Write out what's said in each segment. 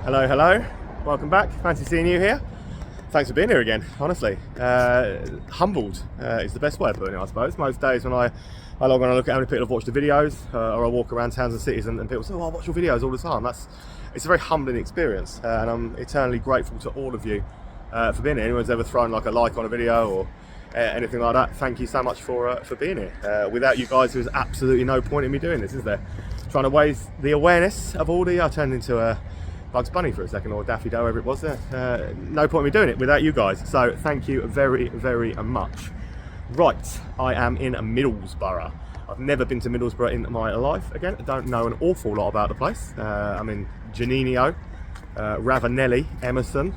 Hello, hello. Welcome back. Fancy seeing you here. Thanks for being here again, honestly. Humbled is the best way of putting it, I suppose. Most days when I log on and look at how many people have watched the videos, or I walk around towns and cities and people say, oh, I watch your videos all the time. It's a very humbling experience, and I'm eternally grateful to all of you for being here. Anyone's ever thrown like a like on a video or anything like that, thank you so much for being here. Without you guys, there's absolutely no point in me doing this, is there? Trying to raise the awareness of all the... I turned into a Bugs Bunny for a second, or Daffy Doe, whatever it was there. No point in me doing it without you guys, so thank you very, very much. Right, I am in Middlesbrough. I've never been to Middlesbrough in my life. Again, I don't know an awful lot about the place. I'm in Janino, Ravanelli, Emerson,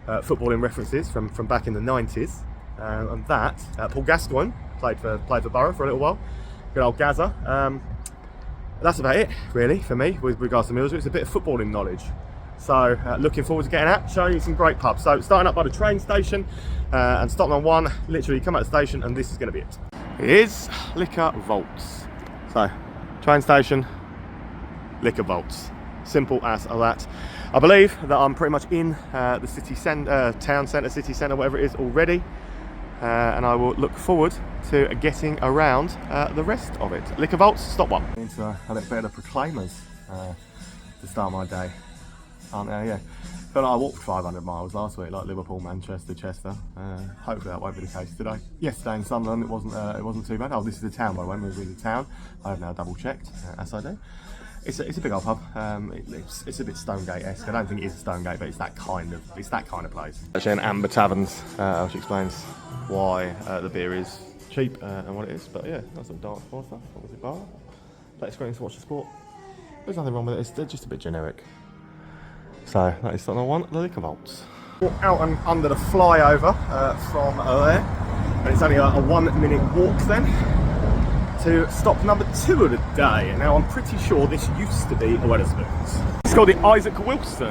footballing references from back in the 90s. And that, Paul Gascoigne played for Borough for a little while. Good old Gazza. That's about it, really, for me, with regards to Middlesbrough. It's a bit of footballing knowledge. So, looking forward to getting out, showing you some great pubs. So, starting up by the train station and stopping on one, literally come out of the station, and this is going to be it. It is Liquor Vaults. So, train station, Liquor Vaults. Simple as that. I believe that I'm pretty much in the city town centre, city centre, whatever it is already. And I will look forward to getting around the rest of it. Liquor Vaults, stop one. Into a little bit of the Proclaimers to start my day, aren't there? Yeah. But I walked 500 miles last week, like Liverpool, Manchester, Chester. Hopefully that won't be the case today. Yesterday in Sunderland it wasn't too bad. Oh, this is the town, by the way. We're in the town. I have now double checked, as I do. It's a big old pub. It's a bit Stonegate-esque. I don't think it is a Stonegate, but it's that kind of place. Actually, an Amber Taverns, which explains why the beer is cheap and what it is. But yeah, that's some dark stuff. What was it, bar? Play screens to watch the sport. There's nothing wrong with it. It's just a bit generic. So that is something I want. The Liquor Vaults. Walk out and under the flyover from there, and it's only a 1 minute walk then to stop number 2 of the day. Now I'm pretty sure this used to be a Wetherspoons. It's called the Isaac Wilson,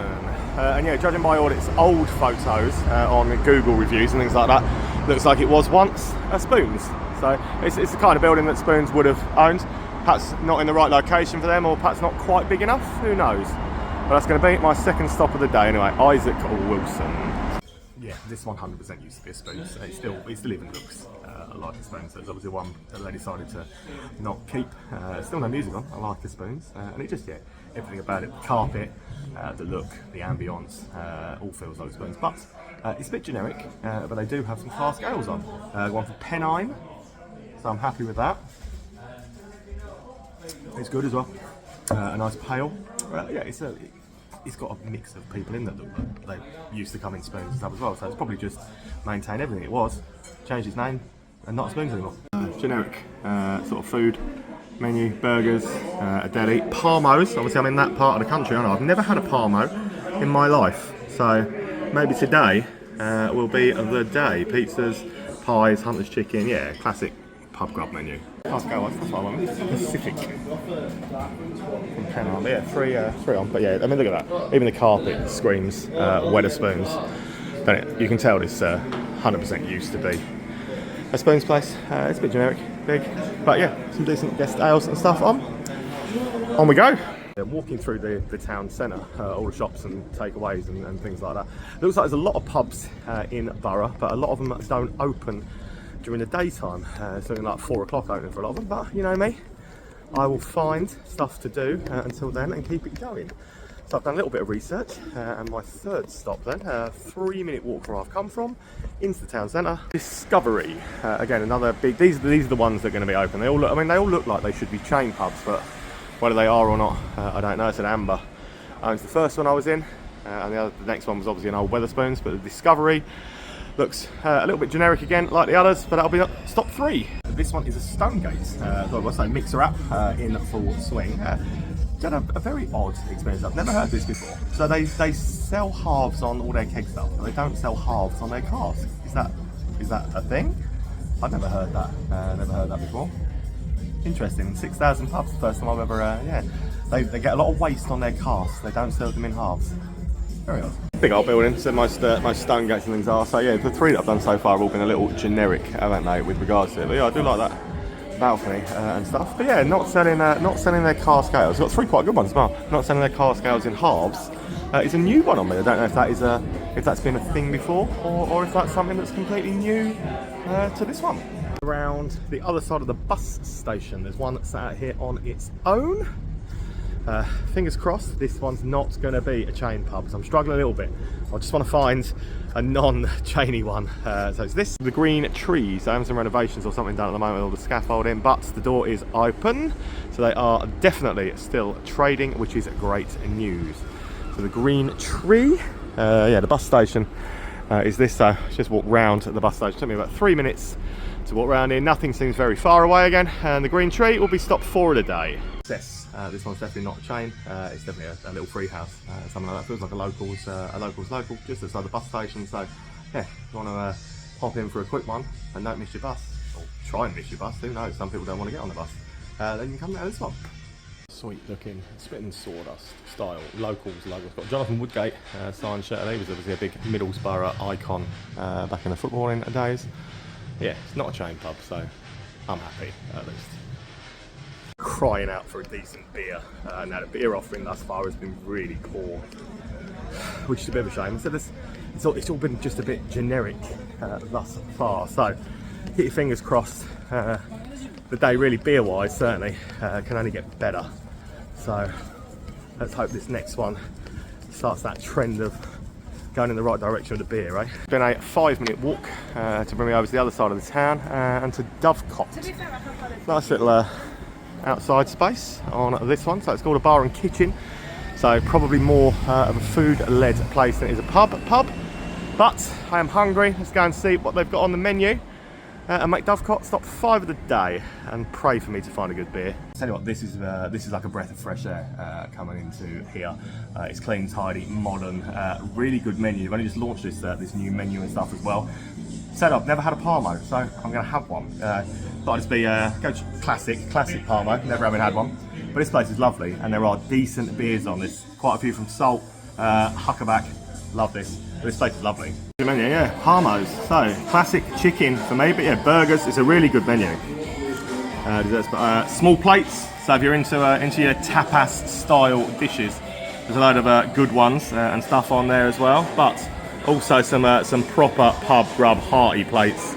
and yeah, judging by all its old photos on Google reviews and things like that, looks like it was once a Spoons. So it's the kind of building that Spoons would have owned. Perhaps not in the right location for them, or perhaps not quite big enough, who knows. But that's going to be my second stop of the day anyway, Isaac Wilson. Yeah, this 100% used to be a Spoons. It still even looks like a Spoons. So it's obviously one that they decided to not keep. Still no music on. I like the Spoons, and it just, yeah, everything about it, the carpet, the look, the ambience, all feels like Spoons. But it's a bit generic, but they do have some fast ales on. One for Pennine, so I'm happy with that. It's good as well. A nice pale. Yeah, it's got a mix of people in there that they used to come in Spoons and stuff as well, so it's probably just maintained everything it was, changed its name, and not Spoons anymore. Generic sort of food menu, burgers, a deli, Parmos. Obviously I'm in that part of the country, aren't I? I've never had a Parmo in my life, so maybe today will be the day. Pizzas, pies, Hunter's chicken, yeah, classic pub grub menu. That's what I want. Pacific from Penarth. Yeah, three on. But yeah, I mean, look at that. Even the carpet screams Wetherspoons. Don't it? You can tell this 100% used to be a Spoons place. It's a bit generic, big, but yeah, some decent guest ales and stuff on. On we go. Yeah, walking through the town centre, all the shops and takeaways and things like that. It looks like there's a lot of pubs in Borough, but a lot of them don't open during the daytime. Something like 4 o'clock open for a lot of them, but you know me, I will find stuff to do until then and keep it going. So I've done a little bit of research, and my third stop then, 3 minute walk from where I've come from, into the town centre. Discovery, again another big, these are the ones that are going to be open. They all look like they should be chain pubs, but whether they are or not, I don't know. It's an Amber owns the first one I was in, and the next one was obviously an old Wetherspoons, but the Discovery looks a little bit generic again, like the others, but that'll be stop 3. This one is a Stonegate, mixer up in full swing. Done a very odd experience. I've never heard this before. So they sell halves on all their keg stuff, but they don't sell halves on their cask. Is that a thing? I've never heard that. Never heard that before. Interesting. 6,000 pubs, first time I've ever. Yeah, they get a lot of waste on their casks. They don't serve them in halves. Very odd. Big old building, so most Stonegates and things are. So yeah, the 3 that I've done so far have all been a little generic, haven't they, with regards to it. But yeah, I do like that balcony and stuff. But yeah, not selling their car scales. Got 3 quite good ones as well. Not selling their car scales in halves. is a new one on me. I don't know if that is if that's been a thing before, or if that's something that's completely new to this one. Around the other side of the bus station, there's one that's sat out here on its own. Fingers crossed this one's not going to be a chain pub, because I'm struggling a little bit. I just want to find a non-chainy one. So it's this, the Green Tree. So having some renovations or something done at the moment with all the scaffolding, but the door is open, so they are definitely still trading, which is great news. So the Green Tree, yeah, the bus station is this. So just walk round the bus station. It took me about 3 minutes to walk around here. Nothing seems very far away again, and the Green Tree will be stopped 4 of the day. This one's definitely not a chain. It's definitely a little free house, something like that. Feels like a local's local, just outside the bus station. So yeah, if you want to pop in for a quick one and don't miss your bus, or try and miss your bus, who knows, some people don't want to get on the bus, then you can come down this one. Sweet looking spitting sawdust style locals logo. It's got Jonathan Woodgate signed shirt, and he was obviously a big Middlesbrough icon back in the footballing days. Yeah, it's not a chain pub, so I'm happy at least. Crying out for a decent beer. Now the beer offering thus far has been really poor, which is a bit of a shame. So it's all been just a bit generic thus far. So keep your fingers crossed. The day really beer-wise certainly can only get better. So let's hope this next one starts that trend of going in the right direction with the beer, right? It's been a 5-minute walk to bring me over to the other side of the town and to Dovecot. Nice little outside space on this one. So it's called a bar and kitchen. So probably more of a food-led place than it is a pub. But I am hungry. Let's go and see what they've got on the menu. And make Dovecot stop 5 of the day and pray for me to find a good beer. Tell you what, this is like a breath of fresh air coming into here. It's clean, tidy, modern, really good menu. They've only just launched this new menu and stuff as well. Said I've never had a Parmo, so I'm going to have one. But I'll just be go classic Parmo. Never having had one, but this place is lovely, and there are decent beers on this. Quite a few from Salt, Huckaback. Love this. This place is lovely. Good menu, yeah. Parmos. So classic chicken for me, but yeah, burgers. It's a really good menu. Desserts, but small plates. So if you're into your tapas style dishes, there's a load of good ones and stuff on there as well. But also some proper pub grub hearty plates.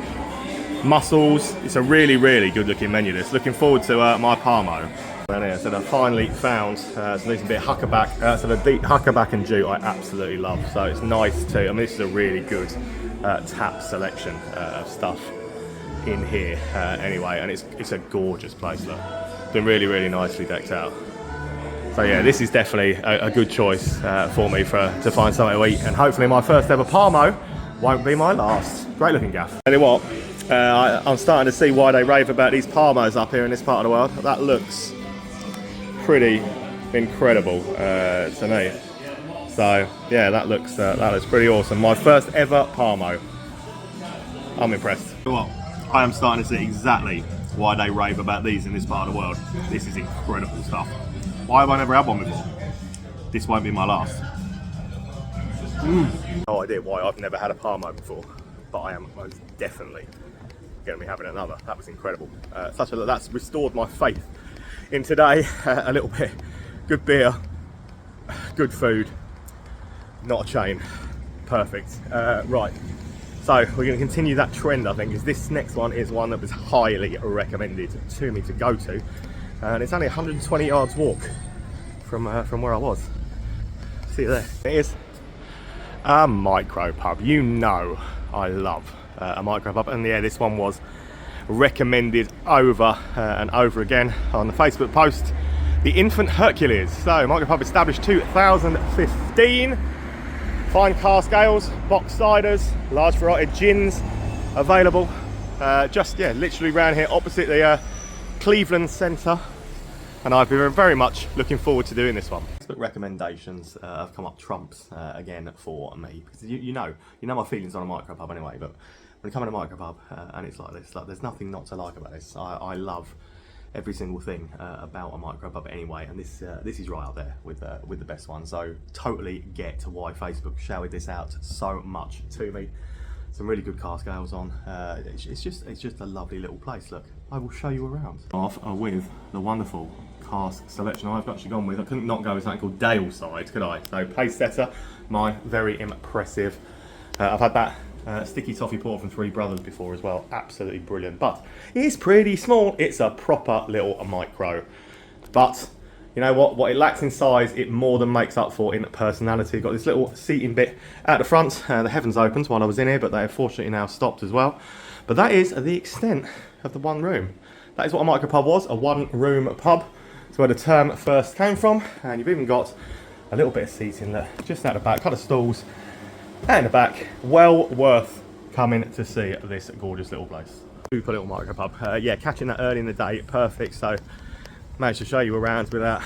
Mussels. It's a really good looking menu. This. Looking forward to my Parmo. Down here, so I finally found some decent bit of Huckaback. So the deep Huckaback and Jute I absolutely love. So it's nice too. I mean, this is a really good tap selection of stuff in here anyway, and it's a gorgeous place. Look, been really nicely decked out. So yeah, this is definitely a good choice for me to find something to eat, and hopefully my first ever Parmo won't be my last. Great looking gaff. Tell you what, I'm starting to see why they rave about these Parmos up here in this part of the world. That looks pretty incredible to me. So yeah, that looks pretty awesome. My first ever Parmo. I'm impressed. Well, I am starting to see exactly why they rave about these in this part of the world. This is incredible stuff. Why have I never had one before? This won't be my last. No idea why I've never had a Parmo before, but I am most definitely going to be having another. That was incredible. That's restored my faith in today. A little bit. Good beer, good food, not a chain. Perfect. Right. So we're going to continue that trend, I think, because this next one is one that was highly recommended to me to go to, and it's only 120 yards walk from where I was. See you there. It is a micro pub. You know I love a micro pub, and yeah, this one was recommended over and over again on the Facebook post. The Infant Hercules. So micro pub established 2015. Fine cask ales, box ciders, large variety of gins available. Just literally round here opposite the Cleveland Centre, and I've been very much looking forward to doing this one. Facebook recommendations have come up trumps again for me, because you know my feelings on a micro pub anyway. But when you come in a micro pub and it's like this, there's nothing not to like about this. I love every single thing about a micro pub anyway, and this is right up there with the best one. So totally get why Facebook shouted this out so much to me. Some really good cask ales on. It's just a lovely little place. Look, I will show you around. Off with the wonderful cask selection I've actually gone with. I couldn't not go with something called Daleside, could I? So pace setter, mine, very impressive. I've had that sticky toffee porter from Three Brothers before as well, absolutely brilliant. But it's pretty small, it's a proper little micro. But you know what it lacks in size, it more than makes up for in personality. Got this little seating bit at the front. The heavens opened while I was in here, but they have fortunately now stopped as well. But that is the extent of the one room. That is what a micropub was, a one room pub. It's where the term first came from. And you've even got a little bit of seating there, just out the back, a couple of stalls out in the back. Well worth coming to see this gorgeous little place. Super little micropub. Yeah, catching that early in the day, perfect. So managed to show you around without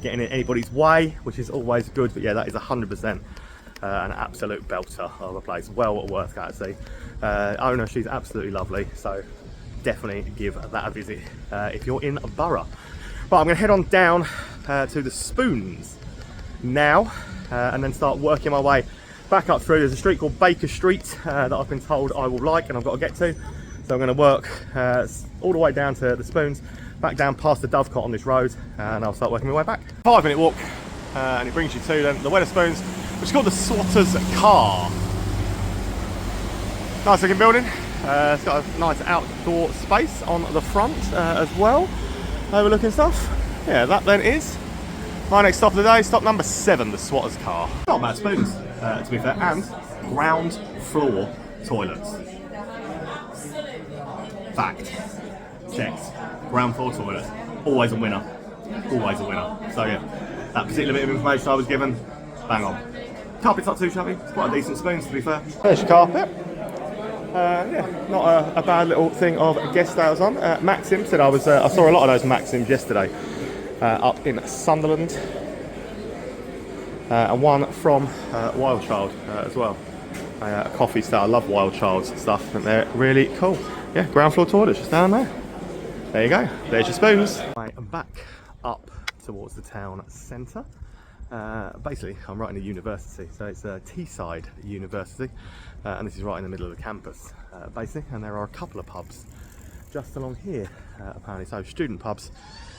getting in anybody's way, which is always good. But yeah, that is 100% an absolute belter of a place. Well worth going to see. Owner, she's absolutely lovely, so definitely give that a visit if you're in Borough. Right, I'm going to head on down to the Spoons now and then start working my way back up through. There's a street called Baker Street that I've been told I will like and I've got to get to. So I'm going to work all the way down to the Spoons, back down past the Dovecot on this road, and I'll start working my way back. 5-minute walk, and it brings you to the Wetherspoons, which is called the Swatter's Car. Nice looking building. It's got a nice outdoor space on the front as well, overlooking stuff. Yeah, that then is my next stop of the day, stop number 7, the Swatter's Car. Not bad Spoons, to be fair, and ground floor toilets. Fact. Checked. Ground floor toilet, always a winner, always a winner. So yeah, that particular bit of information I was given, bang on. Carpet's not too shabby, it's quite a decent Spoons to be fair. There's your carpet. Yeah, not a bad little thing of guest stays on. Maxim said I saw a lot of those Maxims yesterday up in Sunderland, and one from Wild Child as well. A coffee style. I love Wild Child's stuff, and they're really cool. Yeah, ground floor toilets just down there. There you go, there's your Spoons. I am back up towards the town centre. Basically, I'm right in the university, so it's Teeside University, and this is right in the middle of the campus, basically, and there are a couple of pubs just along here, apparently, so student pubs.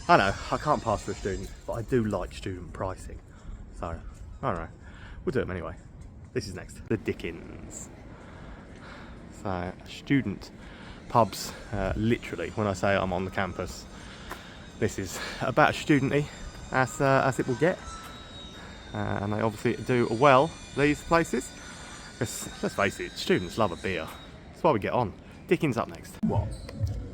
I know, I can't pass for a student, but I do like student pricing, so, I don't know, we'll do them anyway. This is next, the Dickens. So, student pubs, literally, when I say I'm on the campus, this is about as studenty as it will get, and they obviously do well, these places, because let's face it, students love a beer, that's why we get on. Dickens up next. What?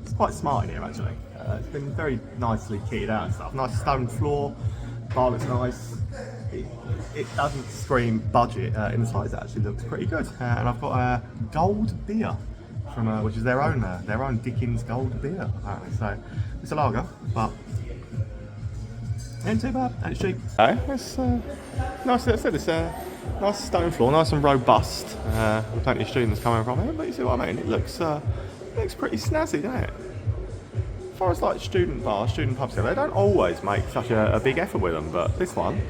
It's quite smart in here actually, it's been very nicely kitted out and stuff, nice stone floor, bar looks nice, it doesn't scream budget, inside it actually looks pretty good, and I've got a gold beer from which is their own Dickens gold beer apparently. So it's a lager, but ain't too bad and it's cheap. It's nice. As I said, it's a nice stone floor, nice and robust. With plenty of students coming from here, but you see what I mean. It looks pretty snazzy, doesn't it? As far as like student bars, student pubs, they don't always make such a big effort with them, but this one,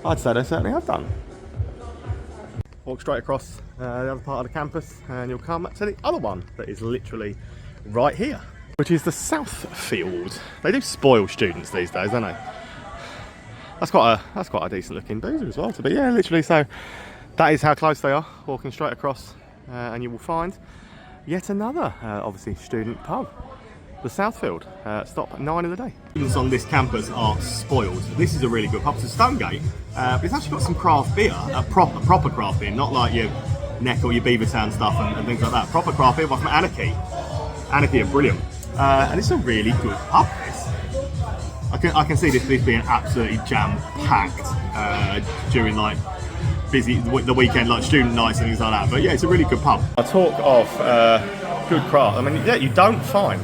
I'd say they certainly have done. Walk straight across the other part of the campus and you'll come to the other one that is literally right here, which is the Southfield. They do spoil students these days, don't they? That's quite a decent looking boozer as well to be, yeah, literally. So that is how close they are, walking straight across, and you will find yet another obviously student pub, the Southfield. Stop 9 of the day. Students on this campus are spoiled. This is a really good pub. It's a Stonegate, but it's actually got some craft beer, proper craft beer, not like your Neck or your Beavertown stuff and things like that. Proper craft beer, from Anarchy. Anarchy are brilliant, and it's a really good pub. I can see this being absolutely jam-packed during like the weekend, like student nights and things like that. But yeah, it's a really good pub. I talk of good craft. I mean, yeah, you don't find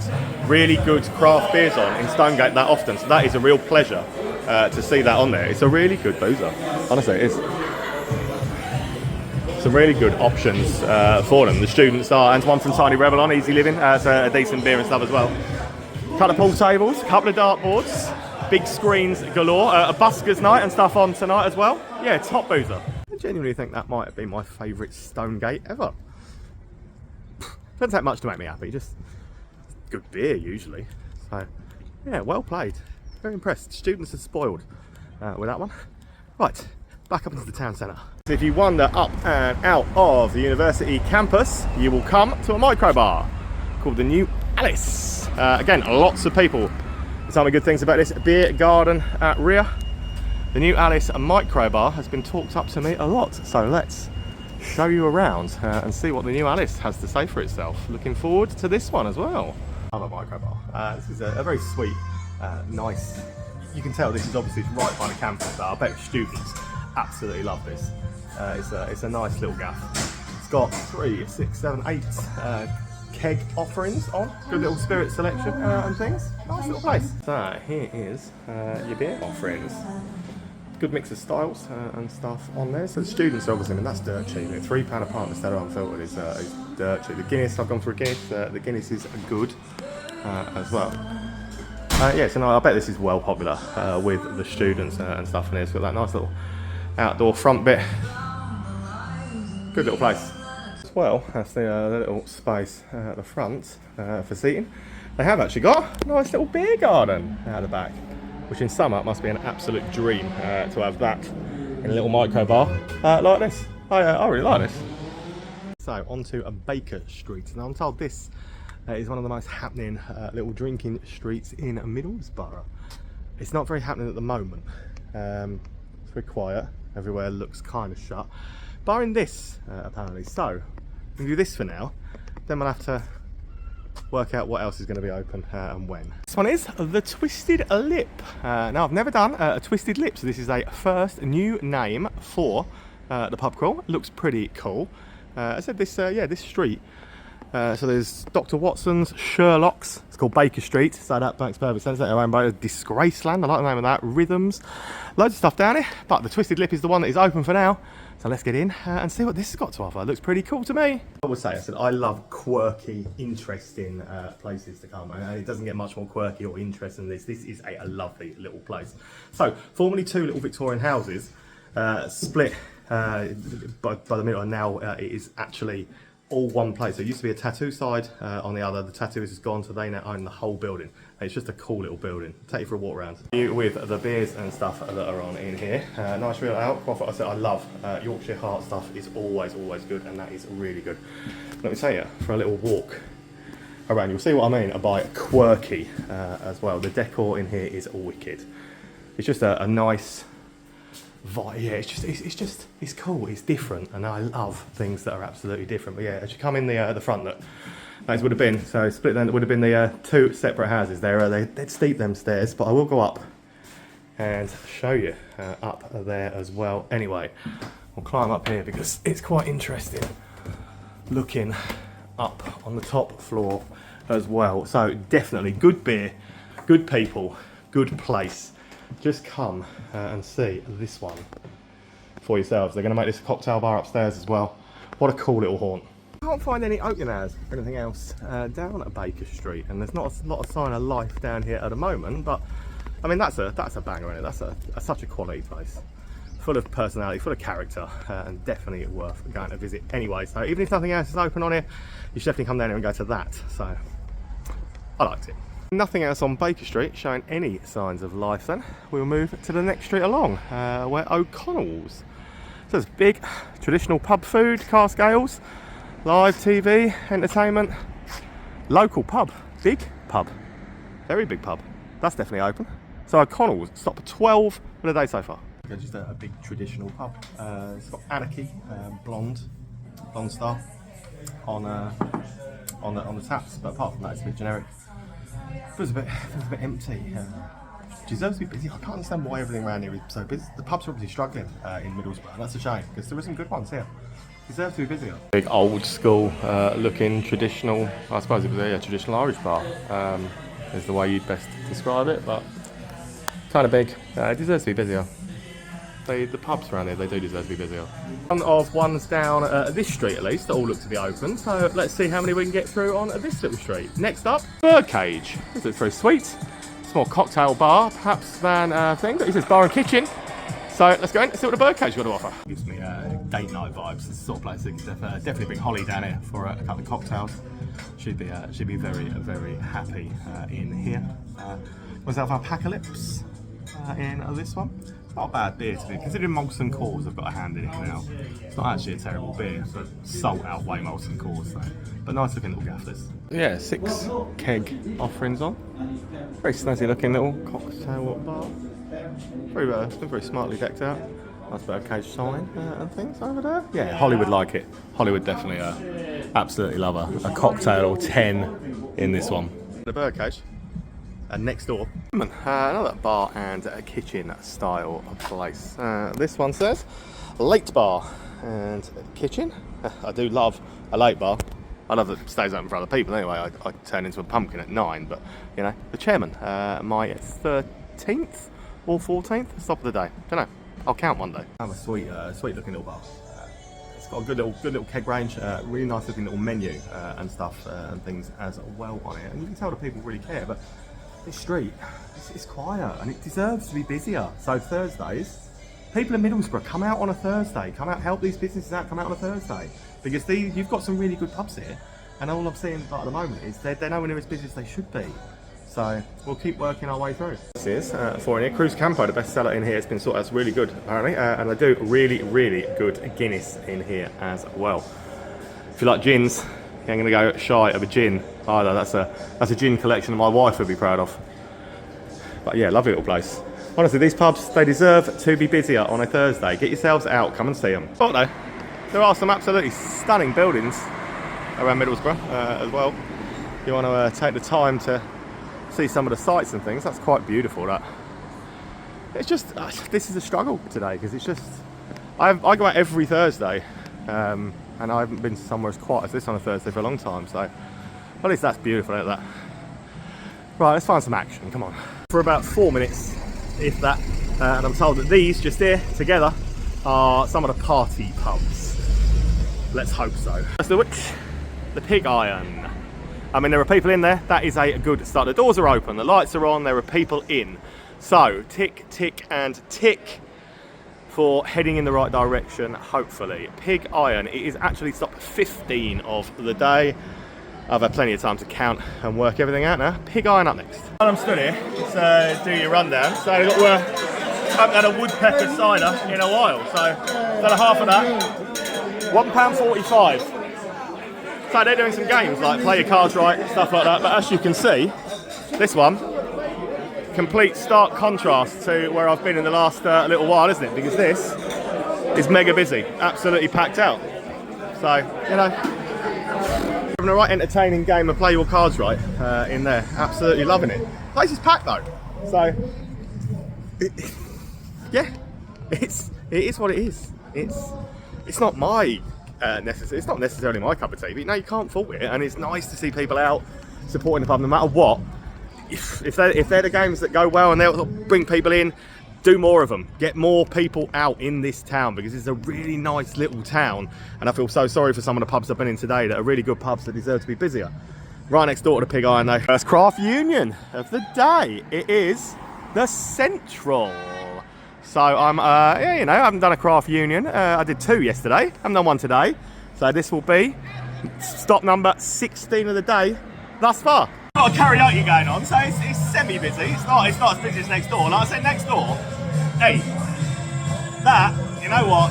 really good craft beers on in Stonegate that often, so that is a real pleasure to see that on there. It's a really good boozer, honestly. It's some really good options for them. The students are, and one from Tiny Rebel on Easy Living, so a decent beer and stuff as well. Couple of pool tables, couple of dartboards, big screens galore, a buskers night and stuff on tonight as well. Yeah, top boozer. I genuinely think that might have been my favourite Stonegate ever. Doesn't take much to make me happy, just good beer usually. So yeah, well played. Very impressed. Students are spoiled with that one. Right, back up into the town centre. So if you wander up and out of the university campus, you will come to a microbar called the New Alice. Again, lots of people tell me good things about this beer garden at rear. The New Alice microbar has been talked up to me a lot, so let's show you around and see what the New Alice has to say for itself. Looking forward to this one as well. I love a microbar. This is a very sweet, nice. You can tell this is obviously right by the campus, so I bet students absolutely love this. It's a nice little gaff. It's got 3, 6, 7, 8 keg offerings on. Good little spirit selection and things. Nice little place. So here is your beer offerings. Good mix of styles and stuff on there. So the students obviously, I mean, that's dirt cheap. £3 a pint instead of unfiltered is dirt cheap. The Guinness, I've gone for a Guinness. The Guinness is good as well. Yes, and I bet this is well popular with the students and stuff in here. It's got that nice little outdoor front bit. Good little place. As well, that's the little space at the front for seating. They have actually got a nice little beer garden out the back, which in summer must be an absolute dream to have that in a little micro bar like this. I really like this. So onto a Baker Street. Now I'm told this is one of the most happening little drinking streets in Middlesbrough. It's not very happening at the moment. It's very quiet. Everywhere looks kind of shut. Barring this, apparently. So we'll do this for now. Then we'll have to work out what else is going to be open and when. This one is the Twisted Lip. Now I've never done a Twisted Lip, so this is a first new name for the pub crawl. It looks pretty cool. I said this, this street. So there's Dr. Watson's, Sherlock's, it's called Baker Street, so that makes perfect sense. They're owned by Disgraceland, I like the name of that, Rhythms, loads of stuff down here, but the Twisted Lip is the one that is open for now. So let's get in and see what this has got to offer. It looks pretty cool to me. I would say, I said I love quirky, interesting places to come, and it doesn't get much more quirky or interesting than this. This is a lovely little place. So, formerly 2 little Victorian houses, split by the middle, and now it is actually all one place. So it used to be a tattoo side on the other. The tattooist is gone, so they now own the whole building. And it's just a cool little building. Take you for a walk around. With the beers and stuff that are on in here. Nice real ale. I said I love Yorkshire Heart stuff. Is always good, and that is really good. Let me tell you, for a little walk around, you'll see what I mean by quirky as well. The decor in here is wicked. It's just a nice vibe. Yeah, it's cool, it's different, and I love things that are absolutely different. But yeah, as you come in the front, look, those would have been, so split then, it would have been the 2 separate houses. They'd steep them stairs, but I will go up and show you up there as well. Anyway, I'll climb up here because it's quite interesting looking up on the top floor as well. So definitely good beer, good people, good place. Just come and see this one for yourselves. They're going to make this a cocktail bar upstairs as well. What a cool little haunt. I can't find any opening hours or anything else down at Baker Street, and there's not a lot of sign of life down here at the moment, but I mean that's a banger, isn't it? That's such a quality place, full of personality, full of character, and definitely worth going to visit anyway. So even if nothing else is open on here, you should definitely come down here and go to that. So I liked it. Nothing else on Baker Street showing any signs of life, then we'll move to the next street along where OConnells. So there's big traditional pub food, cask ales, live TV, entertainment, local pub, big pub, very big pub. That's definitely open. So OConnells, stop at 12 for the day so far. Okay, just a big traditional pub. It's got Anarchy, blonde style on the taps, but apart from that, it's a bit generic. Feels a bit empty. Deserves to be busy. I can't understand why everything around here is so busy. The pubs are obviously struggling in Middlesbrough. That's a shame because there are some good ones here. Deserves to be busier. Big old school looking traditional. I suppose it was a traditional Irish bar. Is the way you'd best describe it, but kind of big. It deserves to be busier. The pubs around here, they do deserve to be busier. One of ones down this street at least that all look to be open, so let's see how many we can get through on this little street. Next up, Birdcage. This looks very sweet. Small cocktail bar, perhaps than thing. It says bar and kitchen. So let's go in and see what the Birdcage got to offer. Gives me date night vibes. This is the sort of place that can definitely bring Holly down here for a couple of cocktails. She'd be very happy in here. myself an Apocalypse in this one. Not a bad beer to be, considering Molson Coors have got a hand in it now. It's not actually a terrible beer, but salt outweigh Molson Coors, so. But nice looking little gaffers. Yeah, 6 keg offerings on. Very snazzy looking little cocktail bar. It's been very smartly decked out. Nice birdcage sign and things over there. Yeah, Hollywood like it. Hollywood definitely absolutely love a cocktail or 10 in this one. The birdcage. Next door, another bar and a kitchen style place. This one says late bar and kitchen. I do love a late bar. I love that it stays open for other people anyway. I turn into a pumpkin at 9, but you know, the chairman, my 13th or 14th stop of the day. Don't know. I'll count one day. I have a sweet looking little bar. It's got a good little keg range, really nice looking little menu and stuff and things as well on it. And you can tell the people really care, but this street, it's quiet and it deserves to be busier. So Thursdays, people in Middlesbrough, come out on a Thursday. Come out, help these businesses out, come out on a Thursday. Because you've got some really good pubs here. And all I'm seeing at the moment is they're nowhere near as busy as they should be. So we'll keep working our way through. This is, for in here, Cruz Campo, the best seller in here. It's been sorted, that's really good apparently. And they do really good Guinness in here as well. If you like gins, you ain't gonna go shy of a gin either. That's a gin collection that my wife would be proud of. But yeah, lovely little place. Honestly, these pubs, they deserve to be busier on a Thursday. Get yourselves out, come and see them. But no, there are some absolutely stunning buildings around Middlesbrough as well. You want to take the time to see some of the sights and things. That's quite beautiful. That it's just this is a struggle today because it's just I go out every Thursday. And I haven't been somewhere as quiet as this on a Thursday for a long time, so at least that's beautiful, like that. Right, let's find some action, come on. For about 4 minutes, if that, and I'm told that these, just here, together, are some of the party pubs. Let's hope so. First of which, the Pig Iron. I mean, there are people in there, that is a good start. The doors are open, the lights are on, there are people in. So, tick, tick, and tick. For heading in the right direction, hopefully. Pig Iron, it is actually stop 15 of the day. I've had plenty of time to count and work everything out now. Pig Iron up next. While I'm stood here, let's do your rundown. So we've got, haven't had a woodpecker cider in a while, so done a half of that. £1.45. So they're doing some games, like play your cards right, stuff like that, but as you can see, this one, complete stark contrast to where I've been in the last little while, isn't it? Because this is mega busy, absolutely packed out. So, you know, having a right entertaining game of play your cards right in there, absolutely loving it. Place is packed though, so yeah, it is what it is. It's not my it's not necessarily my cup of tea, but no, you can't fault it, and it's nice to see people out supporting the pub no matter what. If they're the games that go well and they'll bring people in, do more of them. Get more people out in this town because it's a really nice little town, and I feel so sorry for some of the pubs I've been in today that are really good pubs that deserve to be busier. Right next door to the Pig Iron though. First craft union of the day. It is the Central. So I'm, yeah, you know, I haven't done a craft union. I did 2 yesterday. I haven't done one today. So this will be stop number 16 of the day thus far. Got a karaoke going on, so it's semi-busy. It's not as busy as next door. Like I said, next door, hey, that, you know what,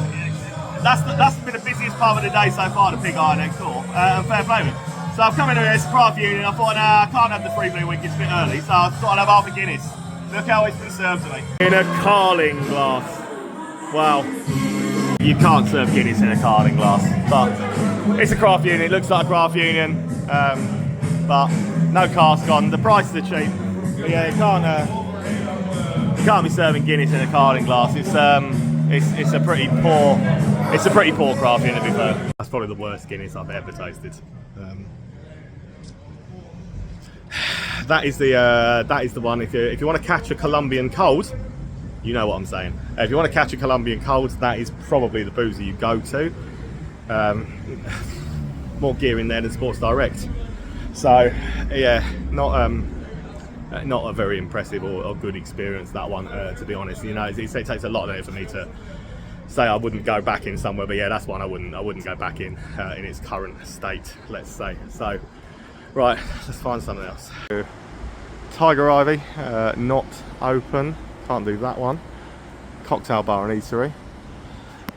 that's been the busiest part of the day so far, the Pig Iron next door, and fair play with. So I've come in here, it's a craft union, I thought, nah, I can't have the free blue wink, it's a bit early, so I thought I'd have half a Guinness. Look how it's been served to me. In a carling glass. Wow. You can't serve Guinness in a carling glass, but it's a craft union, it looks like a craft union, but no cask on. The prices are cheap. But yeah, you can't be serving Guinness in a carling glass. It's a pretty poor craft unit, to be fair. That's probably the worst Guinness I've ever tasted. That is the one. If you want to catch a Colombian cold, you know what I'm saying. If you want to catch a Colombian cold, that is probably the boozer you go to. More gear in there than Sports Direct. So yeah, not a very impressive or good experience, that one, to be honest. You know, it takes a lot of it for me to say I wouldn't go back in somewhere, but yeah, that's one I wouldn't go back in its current state, let's say. So right, let's find something else. Tiger Ivy, not open. Can't do that one. Cocktail bar and eatery.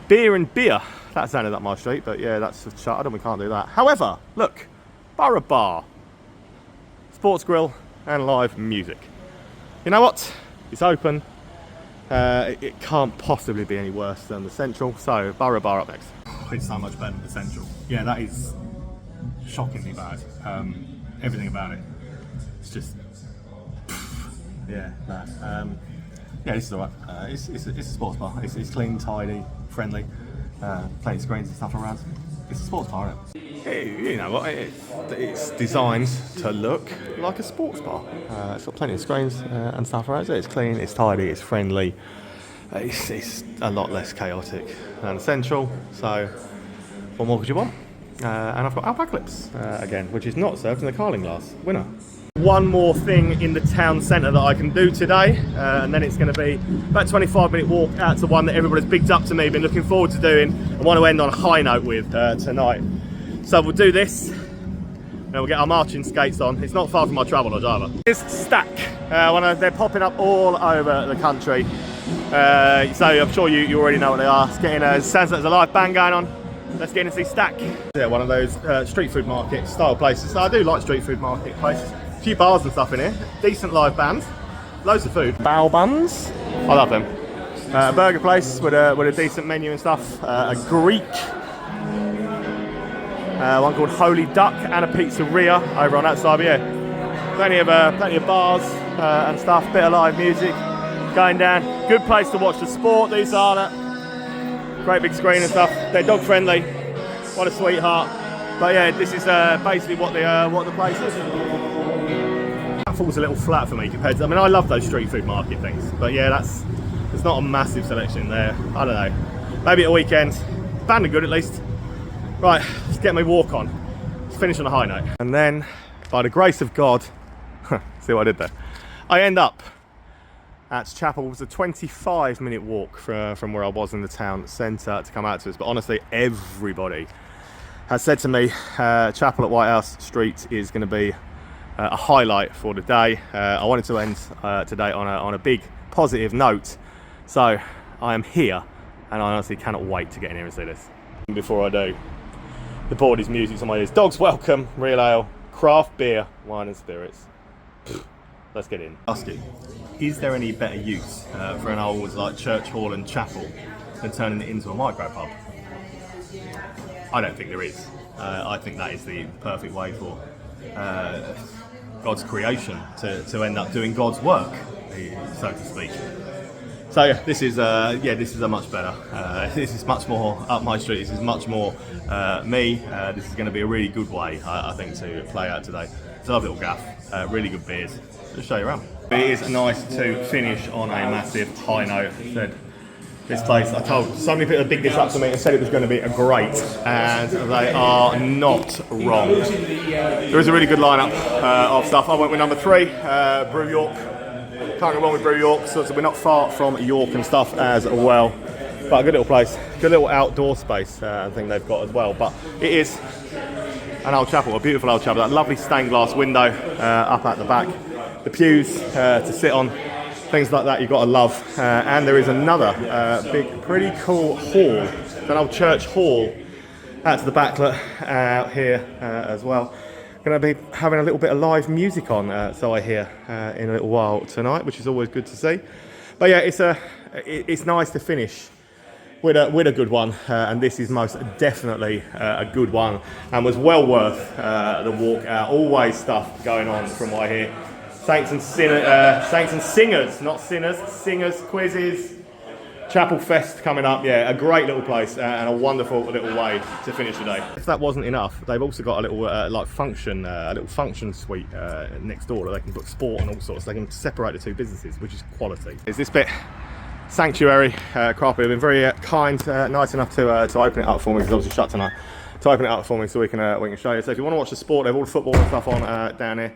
Beer and Beer. That sounded up my street, but yeah, that's shuttered and we can't do that. However, look, Borough Bar, sports grill and live music. You know what? It's open. It can't possibly be any worse than the Central, so Borough Bar up next. Oh, it's so much better than the Central. Yeah, that is shockingly bad. Everything about it. It's just, yeah, bad. Yeah, this is alright. It's a sports bar. It's clean, tidy, friendly. Plenty of screens and stuff around. It's a sports bar, isn't it? You know what? It's designed to look like a sports bar. It's got plenty of screens and stuff around it. It's clean, it's tidy, it's friendly. It's a lot less chaotic than Central. So, what more could you want? And I've got Apocalypse again, which is not served in the Carling glass. Winner. One more thing in the town centre that I can do today, and then it's going to be about a 25-minute walk out to one that everybody's bigged up to me, been looking forward to doing, and want to end on a high note with tonight. So we'll do this, and we'll get our marching skates on. It's not far from my travel lodge either. Here's Stack. They're popping up all over the country, so I'm sure you already know what they are. It's getting sounds like there's a live band going on. Let's get in and see Stack. Yeah, one of those street food market style places. So I do like street food market places. A few bars and stuff in here. Decent live bands. Loads of food. Bao buns. I love them. A burger place with a decent menu and stuff. A Greek. One called Holy Duck and a pizzeria over on that side. But yeah, plenty of bars and stuff. Bit of live music going down. Good place to watch the sport. These are that. Great big screen and stuff. They're dog friendly. What a sweetheart. But yeah, this is basically what the place is. That falls a little flat for me compared to. I mean, I love those street food market things, but yeah, there's not a massive selection there. I don't know. Maybe at a weekend. Band are good at least. Right, let's get my walk on. Let's finish on a high note. And then, by the grace of God, see what I did there? I end up at Chapel. It was a 25-minute walk from where I was in the town centre to come out to us. But honestly, everybody has said to me, Chapel at White House Street is going to be a highlight for the day. I wanted to end today on a big positive note. So I am here, and I honestly cannot wait to get in here and see this. Before I do, the board is music's on my ears. Dogs welcome, real ale, craft beer, wine and spirits. Let's get in. Ask you, is there any better use for an old like church hall and chapel than turning it into a micro pub? I don't think there is. I think that is the perfect way for God's creation to end up doing God's work, so to speak. So yeah, this is a much better. This is much more up my street. This is much more me. This is going to be a really good way, I think, to play out today. It's a lovely little gaff, really good beers. Just show you around. It is nice to finish on a massive high note. This place, I told so many people to big this up to me and said it was going to be a great, and they are not wrong. There is a really good lineup of stuff. I went with number 3, Brew York. Can't go wrong with Brew York, so we're not far from York and stuff as well. But a good little place, good little outdoor space I think they've got as well. But it is an old chapel, a beautiful old chapel. That lovely stained glass window up at the back. The pews to sit on, things like that you've got to love. And there is another big, pretty cool hall, an old church hall out to the back out here as well. Going to be having a little bit of live music on, so I hear, in a little while tonight, which is always good to see. But yeah, it's nice to finish with a good one, and this is most definitely a good one, and was well worth the walk out. Always stuff going on from what I hear. Saints and singers, not sinners, singers, quizzes, Chapel Fest coming up. Yeah, a great little place and a wonderful little way to finish the day. If that wasn't enough, they've also got a little a little function suite next door that they can put sport and all sorts. They can separate the two businesses, which is quality. Is this bit sanctuary? Craft beer have been very kind, nice enough to open it up for me, because obviously shut tonight. To open it up for me so we can show you. So if you want to watch the sport, they have all the football and stuff on down here.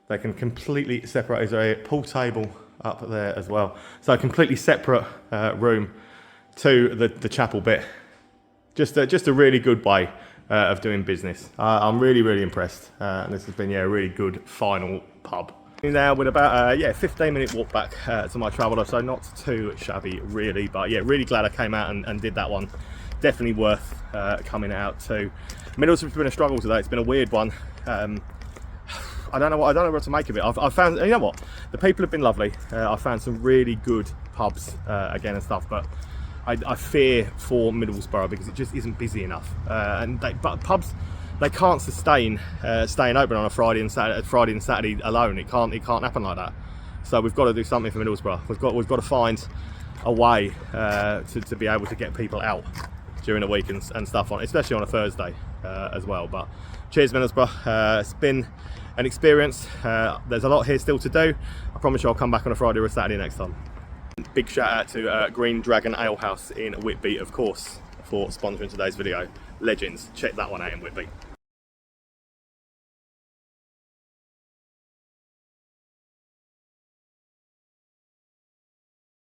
They can completely separate. There's a pool table up there as well. So a completely separate room to the chapel bit. Just a really good way of doing business. I'm really, really impressed. And this has been a really good final pub Now with about yeah, 15-minute walk back to my traveller, so not too shabby really, but yeah, really glad I came out and did that one. Definitely worth coming out to. Middlesbrough's been a struggle today. It's been a weird one. I don't know what to make of it. I've found, you know what, the people have been lovely. I found some really good pubs again and stuff, but I fear for Middlesbrough because it just isn't busy enough. But pubs, they can't sustain staying open on a Friday and Saturday alone. It can't happen like that. So we've got to do something for Middlesbrough. We've got to find a way to be able to get people out during the week and stuff on, especially on a Thursday as well. But cheers Middlesbrough. It's been an experience. There's a lot here still to do. I promise you I'll come back on a Friday or a Saturday next time. Big shout out to Green Dragon Ale House in Whitby, of course, for sponsoring today's video. Legends, check that one out in Whitby.